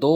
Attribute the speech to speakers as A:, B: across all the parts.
A: 2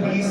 B: 20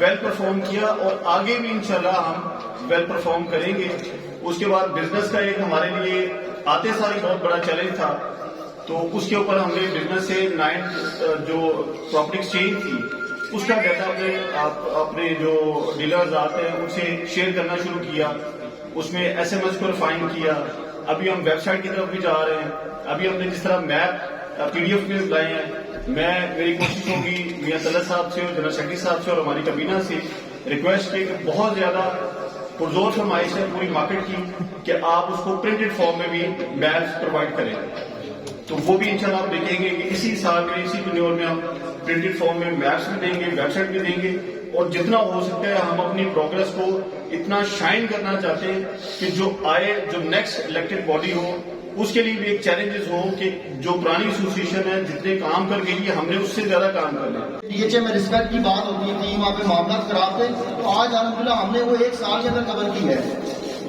C: well perform کیا اور آگے بھی انشاءاللہ ہم ویل پرفارم کریں گے. اس کے بعد بزنس کا ایک ہمارے لیے آتے سال بہت بڑا چیلنج تھا, تو اس کے اوپر ہم نے بزنس سے 9 جو پراپرٹی ایکسچینج تھی اس کا ڈیٹا اپنے جو ڈیلرز آتے ہیں ان سے شیئر کرنا شروع کیا, اس میں SMS کو ریفائن کیا. ابھی ہم ویب سائٹ کی طرف بھی جا رہے ہیں. ابھی ہم نے جس طرح میپ PDF میں لائے ہیں, میری کوشش ہوگی میاں طلعت صاحب سے اور جنرل سیکرٹری صاحب سے اور ہماری کابینہ سے ریکویسٹ کی کہ بہت زیادہ پرزور فرمائش ہے پوری مارکیٹ کی کہ آپ اس کو پرنٹڈ فارم میں بھی میپس پرووائڈ کریں. تو وہ بھی انشاءاللہ آپ دیکھیں گے کہ اسی سال میں اسی ٹینیور میں ہم پرنٹڈ فارم میں میپس بھی دیں گے, ویب سائٹ بھی دیں گے, اور جتنا ہو سکتا ہے ہم اپنی پروگرس کو اتنا شائن کرنا چاہتے ہیں کہ جو نیکسٹ الیکٹڈ باڈی ہو اس کے لیے بھی ایک چیلنجز ہو کہ جو پرانی ایسوسیشن ہے جتنے کام کر گئی ہے ہم نے اس سے زیادہ کام کر لیا.
D: DHA میں رسپیکٹ کی بات ہوتی تھی, وہاں پہ معاملات خراب تھے, تو آج الحمدللہ ہم نے وہ 1 سال کے اندر کور کی ہے.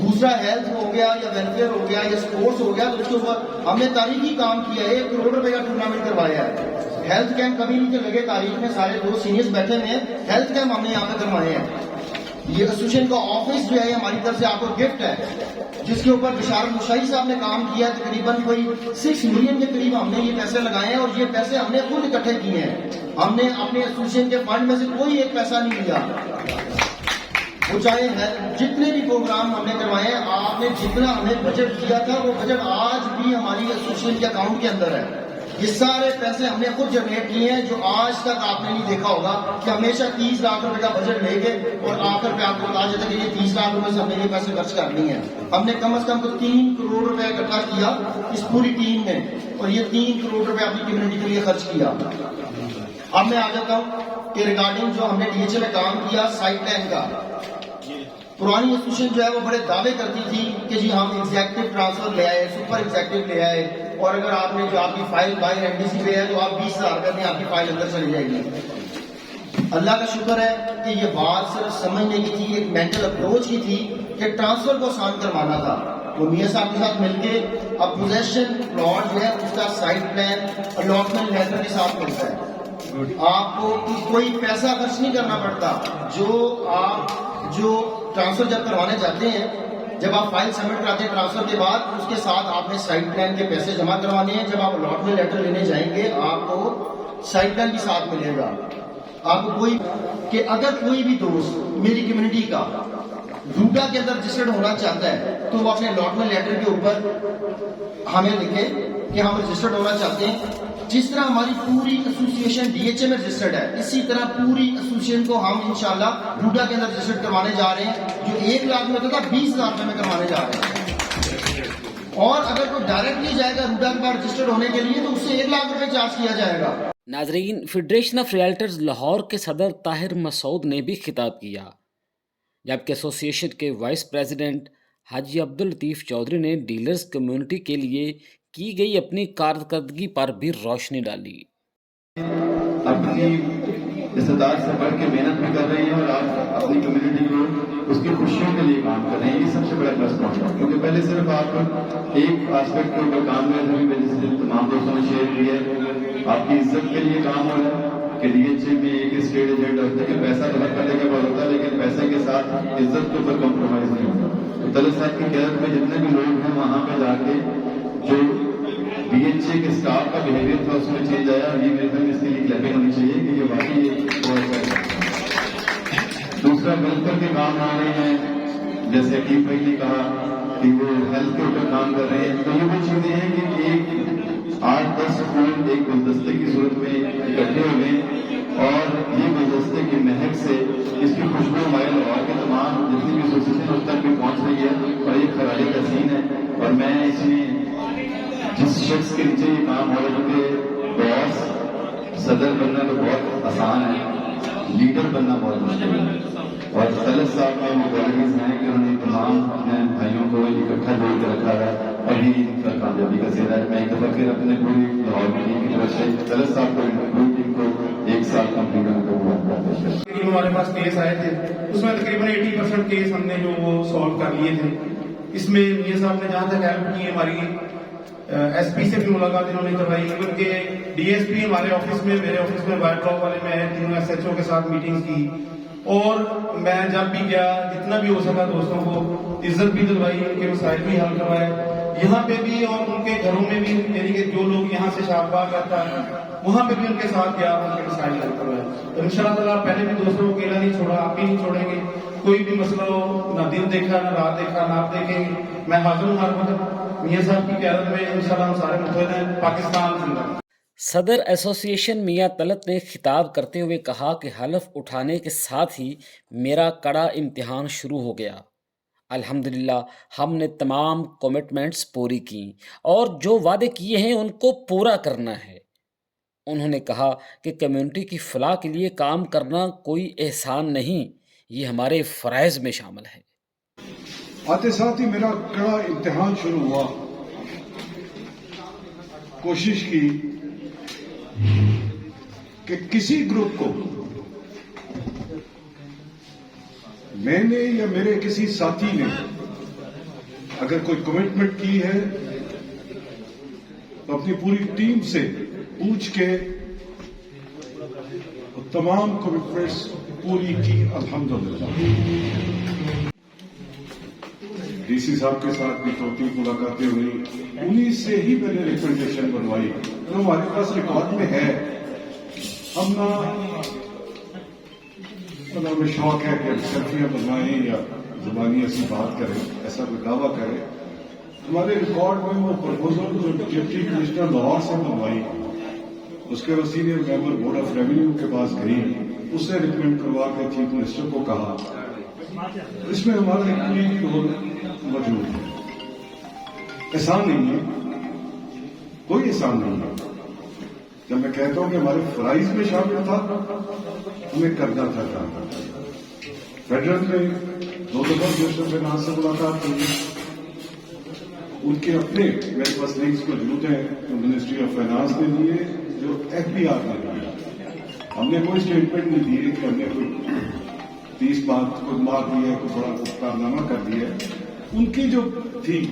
D: دوسرا ہیلتھ ہو گیا یا ویلفیئر ہو گیا یا سپورٹس ہو گیا, تو اس کے اوپر ہم نے تاریخی کام کیا ہے. 1 کروڑ روپے کا ٹورنامنٹ کروایا ہے. ہیلتھ کیمپ کبھی نہیں لگے تاریخ میں, سارے 2 سینئرز بیٹھے ہوئے ہیں, ہیلتھ کیمپ ہم نے یہاں پہ کروائے ہیں. یہ ایسوسیشن کا آفس جو ہے ہماری طرف سے آپ کو گفٹ ہے, جس کے اوپر بشارت مشاہی صاحب نے کام کیا. تقریباً کوئی 6 ملین کے قریب ہم نے یہ پیسے لگائے ہیں, اور یہ پیسے ہم نے خود اکٹھے کیے ہیں. ہم نے اپنے ایسوسیشن کے فنڈ میں سے کوئی ایک پیسہ نہیں لیا. وہ چاہے جتنے بھی پروگرام ہم نے کروائے ہیں, آپ نے جتنا ہمیں بجٹ دیا تھا وہ بجٹ آج بھی ہماری ایسوسیشن کے اکاؤنٹ کے اندر ہے. یہ سارے پیسے ہم نے خود جنریٹ کیے ہیں, جو آج تک آپ نے نہیں دیکھا ہوگا کہ ہمیشہ 30 لاکھ روپے کا بجٹ لے کے اور آخر پہ آپ کو کہا جاتا ہے کہ یہ 30 لاکھ روپے سے ہم نے یہ پیسے خرچ کرنی ہے. ہم نے کم از کم تو 3 کروڑ روپے اکٹھا کیا اس پوری ٹیم نے, اور یہ 3 کروڑ روپے اپنی کمیونٹی کے لیے خرچ کیا. اب میں آ جاتا ہوں کہ ریگارڈنگ جو ہم نے DHA میں کام کیا سائٹ پلان کا. پرانی انسٹیٹیوشن جو ہے وہ بڑے دعوے کرتی تھی کہ جی ہم ایگزیکٹو ٹرانسفر لے آئے, سپر ایگزیکٹو لے آئے, اور اگر آپ نے جو آپ کی فائل بائی NDC پہ ہے تو آپ 20,000 کرنے آپ کی فائل اندر چلی جائے گی. اللہ کا شکر ہے کہ یہ بات صرف سمجھنے کی تھی, ایک مینٹل اپروچ کی تھی کہ ٹرانسفر کو آسان کروانا تھا. وہ میاں صاحب کے ساتھ مل کے اب پوزیشن پلاٹ جو ہے اس کا سائٹ پلان الاٹمنٹ لیٹر کے ساتھ ملتا ہے. آپ کو کوئی پیسہ خرچ نہیں کرنا پڑتا. جو ٹرانسفر جب کروانے جاتے ہیں, جب آپ فائل سبمٹ کراتے ہیں ٹرانسفر کے بعد, اس کے ساتھ آپ نے سائٹ پلان کے پیسے جمع کروانے ہیں. جب آپ الاٹمنٹ لیٹر لینے جائیں گے آپ کو سائٹ پلان بھی ساتھ ملے گا. آپ کو کہ اگر کوئی بھی دوست میری کمیونٹی کا روٹا کے اندر رجسٹرڈ ہونا چاہتا ہے تو وہ اپنے الاٹمنٹ لیٹر کے اوپر ہمیں لکھے کہ ہم رجسٹرڈ ہونا چاہتے ہیں. جس طرح ہماری پوری ایسوسیشن DHA میں رجسٹرڈ ہے, اسی طرح پوری ایسوسیشن کو ہم انشاءاللہ روٹا کے اندر رجسٹرڈ کروانے جا رہے ہیں. جو 1 لاکھ میں ہوتا تھا 20,000 روپے میں کروانے جا رہے ہیں. اور اگر کوئی ڈائریکٹلی جائے گا روٹا کے بعد رجسٹرڈ ہونے کے لیے تو اس سے 1 لاکھ روپے چارج کیا جائے گا.
A: ناظرین, فیڈریشن آف ریئلٹرز لاہور کے صدر طاہر مسعود نے بھی خطاب کیا, جبکہ ایسوسیشن کے وائس پریزیڈنٹ حاجی عبداللطیف چودھری نے ڈیلرز کمیونٹی کے لیے کی گئی اپنی کارکردگی پر بھی روشنی ڈالی.
B: اپنی استطاعت سے بڑھ کے محنت بھی کر رہے ہیں اور آپ اپنی کمیونٹی کو اس کی خوشیوں کے لیے کام کر رہے ہیں. یہ سب سے بڑا پلس پوائنٹ ہے, کیونکہ پہلے صرف آپ ایک آسپیکٹ کے اوپر کام کر رہے ہیں, جیسے تمام دوستوں نے شیئر کیا ہے. آپ کی عزت کے لیے کام ہو رہا ہے کہ DHA میں ایک اسٹیٹ ایجنٹ ہوتا ہے کہ پیسہ خرچ کرنے کا بہت ہوتا ہے, لیکن پیسے کے ساتھ عزت کے اوپر کمپرومائز نہیں ہوتا. تو طلعت صاحب کی قیادت میں جتنے بھی لوگ ہیں وہاں پہ جا کے جو DHA کے اسٹاف کا بہیویئر تھا اس میں چینج آیا. یہ میرے خیال میں اس کے لیے کلیپنگ ہونی چاہیے کہ یہ واقعی دوسرا مل کر کے کام آ رہے ہیں. جیسے عقیب بھائی نے کہا کہ وہ ہیلتھ کے اوپر کام کر رہے ہیں, تو یہ وہ چیزیں ہیں کہ ایک 8-10 پھول ایک گلدستے کی صورت میں اکٹھے ہو گئے, اور یہ گلدستے کی مہک سے اس کی خوشبو ہمارے لاہور کے تمام جتنی بھی ایسوسیشن اس تک بھی پہنچ رہی ہے, اور یہ خراج تحسین ہے. اور میں اس میں جس شخص کے نیچے یہ کام ہو رہا ہے کہ باس صدر بننا تو بہت آسان ہے, لیڈر بننا بہت مشکل ہے. اور طلعت صاحب میں وہ کوالٹیز ہیں کہ انہوں نے تمام اپنے بھائیوں کو اکٹھا جوڑ کے رکھا ہے, ابھی ان کا کامیابی کا سہرا ہے. میں ایک دفعہ پھر اپنے پوری لاہور کی ٹیم کی طرف سے طلعت صاحب کو پوری ٹیم کو 1 سال کمپلیٹ ہونے کا ہوا.
E: ہمارے پاس کیس آئے تھے, اس میں تقریباً 80% کیس ہم نے جو وہ سالو کر لیے تھے. اس میں میاں صاحب نے جہاں تک ہیلپ کی, ہماری SP سے بھی ملاقات انہوں نے کروائی, ایون کہ DSP ہمارے آفس میں, میرے آفس میں وائٹ لاک والے میں تینوں SHO کے ساتھ میٹنگ کی. اور میں جب بھی گیا جتنا بھی ہو سکا دوستوں کو عزت بھی دلوائی، ان کے مسائل بھی حل کروائے، یہاں پہ بھی اور ان کے گھروں میں بھی، یعنی کہ جو لوگ یہاں سے شاہباغ کرتا ہے وہاں پہ بھی ان کے ساتھ گیا، ان کے مسائل حل کروائے. تو ان شاء اللہ تعالیٰ پہلے بھی دوستوں کو اکیلا نہیں چھوڑا، آپ بھی نہیں چھوڑیں گے. کوئی بھی مسئلہ ہو، نہ دن دیکھا نہ رات دیکھا، نہ آپ دیکھیں گے. میں حاضر ہوں ہر وقت میاں صاحب کی قیادت میں، ان شاء اللہ ہم سارے متحد ہیں. پاکستان زندہ باد.
A: صدر ایسوسی ایشن میاں طلعت نے خطاب کرتے ہوئے کہا کہ حلف اٹھانے کے ساتھ ہی میرا کڑا امتحان شروع ہو گیا. الحمدللہ ہم نے تمام کمٹمنٹس پوری کیں اور جو وعدے کیے ہیں ان کو پورا کرنا ہے. انہوں نے کہا کہ کمیونٹی کی فلاح کے لیے کام کرنا کوئی احسان نہیں، یہ ہمارے فرائض میں شامل ہے.
F: آتے ساتھ ہی میرا کڑا امتحان شروع ہوا. کوشش کی کہ کسی گروپ کو میں نے یا میرے کسی ساتھی نے اگر کوئی کمٹمنٹ کی ہے تو اپنی پوری ٹیم سے پوچھ کے تمام کمٹمنٹس پوری کی. الحمدللہ ڈی سی صاحب کے ساتھ بھی 2-3 ملاقاتیں ہوئی، انہی سے ہی میں نے ریکمنڈیشن بنوائی. ہمارے پاس ریکارڈ میں ہے. ہم ہمیں شوق ہے کہ سیلفیاں بنوائیں یا زبانی ایسی بات کریں، ایسا کوئی دعویٰ کریں. ہمارے ریکارڈ میں وہ پرپوزل جو ڈپٹی کمشنر لاہور سے بنوائی، اس کے بعد senior member board of revenue کے پاس گئی، اس سے ریکمینڈ کروا کے چیف منسٹر کو کہا. اس میں ہمارا ایک پوری رول موجود ہے. احسان نہیں ہے، کوئی احسان نہیں ہے. جب میں کہتا ہوں کہ ہمارے فرائض میں شامل تھا، ہمیں کرنا تھا کام. فیڈرل میں 2 دفعہ منسٹر فائنانس سے ملاقات کی. ان کے اپنے میرے پاس لنکس موجود ہیں جو منسٹری آف فائنانس نے دیے، جو ایف بی آر نے دیا. ہم نے کوئی اسٹیٹمنٹ نہیں دی کہ ہم نے کوئی 30 بات کوئی مار دی ہے، کوئی بڑا کارنامہ کر دیا ہے. ان کی جو تھی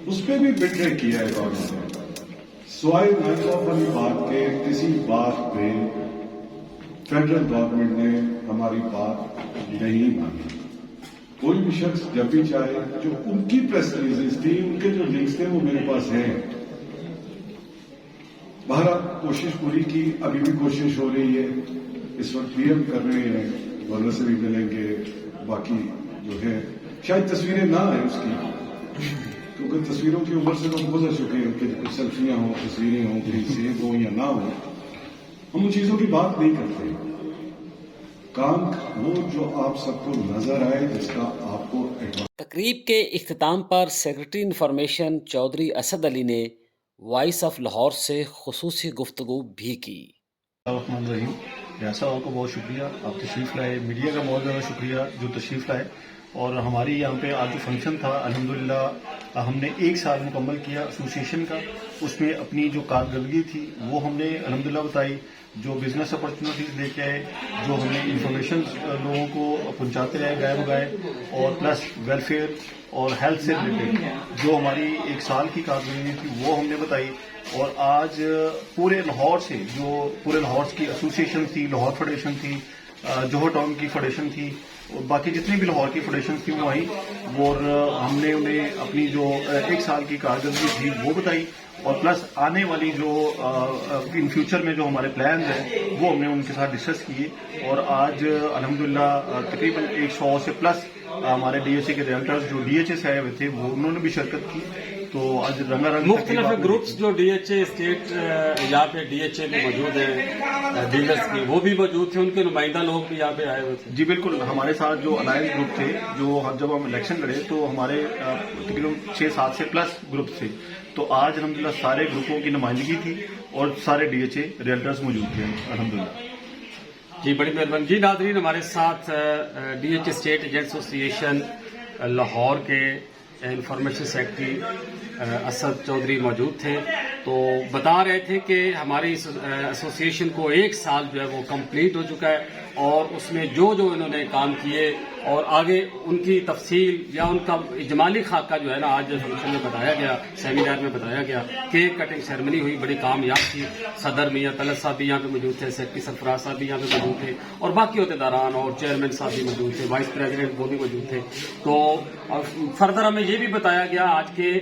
F: اس پہ بھی بٹرے کیا ہے گورنمنٹ نے. سوائے نائٹ آف والی بات کے کسی بات پہ فیڈرل گورنمنٹ نے ہماری بات نہیں مانی. کوئی بھی شخص جب بھی چاہے، جو ان کی پریس ریلیزز تھی، ان کے جو لنکس تھے وہ میرے پاس ہیں. بہرحال کوشش پوری کی، ابھی بھی کوشش ہو رہی ہے. اس وقت بھی ہم کر رہے ہیں، گورنر سے بھی ملیں گے. باقی جو ہے شاید تصویریں نہ آئیں اس کی، کیونکہ تصویروں کی عمر سے لوگ گزر چکے ہیں کہ کچھ سیلفیاں ہوں، تصویریں ہوں، کہیں سیب ہوں یا نہ ہوں. ہم ان چیزوں کی بات نہیں کرتے. کام وہ جو آپ سب کو نظر آئے، جس کا آپ کو
A: تقریب کے اختتام پر سیکرٹری انفارمیشن چودھری اسد علی نے وائس آف لاہور سے خصوصی گفتگو بھی کی.
C: الرحمن الرحیم. ریاست صاحب کو بہت شکریہ، آپ تشریف لائے. میڈیا کا بہت زیادہ شکریہ جو تشریف لائے. اور ہماری یہاں پہ آج جو فنکشن تھا، الحمدللہ ہم نے 1 سال مکمل کیا ایسوسی ایشن کا. اس میں اپنی جو کارکردگی تھی وہ ہم نے الحمدللہ بتائی، جو بزنس اپرچونیٹیز لے کے آئے، جو ہم نے انفارمیشن لوگوں کو پہنچاتے رہے گائے بگائے، اور پلس ویلفیئر اور ہیلتھ سے ریلیٹڈ جو ہماری 1 سال کی کارکردگی تھی وہ ہم نے بتائی. اور آج پورے لاہور سے، جو پورے لاہور کی ایسوسی ایشن تھی، لاہور فیڈریشن تھی، جوہر ٹاؤن کی فیڈریشن تھی، اور باقی جتنی بھی لاہور کی فیڈریشن تھی وہ آئی، اور ہم نے انہیں اپنی جو 1 سال کی کارکردگی تھی وہ بتائی. اور پلس آنے والی جو ان فیوچر میں جو ہمارے پلانز ہیں وہ ہم نے ان کے ساتھ ڈسکس کیے. اور آج الحمدللہ تقریباً 100 سے پلس ہمارے ڈی ایچ اے کے ڈائریکٹرز جو ڈی ایچ اے سے آئے ہوئے تھے وہ انہوں نے بھی شرکت کی. تو آج رنگا رنگ
G: مختلف گروپس جو ڈی ایچ اے اسٹیٹ یہاں پہ ڈی ایچ اے میں موجود ہیں ڈیلرز کے، وہ بھی موجود تھے، ان کے نمائندہ لوگ بھی یہاں پہ آئے ہوئے تھے.
C: جی بالکل. ہمارے ساتھ جو الائنس گروپ تھے، جو جب ہم الیکشن لڑے تو ہمارے تقریباً 6-7 سے پلس گروپ تھے. تو آج الحمدللہ سارے گروپوں کی نمائندگی تھی اور سارے ڈی ایچ اے ریئلٹرز موجود تھے الحمدللہ.
G: جی بڑی مہربانی. جی ناظرین، ہمارے ساتھ D H A estate agent association Lahore کے انفارمیشن سیکرٹری اسد چودھری موجود تھے. تو بتا رہے تھے کہ ہماری ایسوسی ایشن کو 1 سال جو ہے وہ کمپلیٹ ہو چکا ہے، اور اس میں جو انہوں نے کام کیے اور آگے ان کی تفصیل یا ان کا اجمالی خاکہ جو ہے نا آج فنکشن میں بتایا گیا، سیمینار میں بتایا گیا. کیک کٹنگ سیرمنی ہوئی، بڑی کامیاب تھی. صدر میاں طلعت صاحب بھی یہاں پہ موجود تھے، سیکرٹری سرفراز صاحب بھی یہاں پہ موجود تھے، اور باقی عہدیداران اور چیئرمین صاحب بھی موجود تھے، وائس پریزیڈنٹ وہ بھی موجود تھے. تو فردر ہمیں یہ بھی بتایا گیا آج کے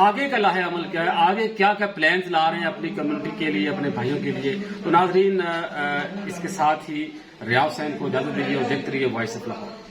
G: آگے کا لاہ عمل کیا ہے، آگے کیا کیا پلانز لا رہے ہیں اپنی کمیونٹی کے لیے، اپنے بھائیوں کے لیے. تو ناظرین اس کے ساتھ ہی ریاض حسین کو اجازت دیجیے اور دیکھتے رہیے وائس آف لاہور.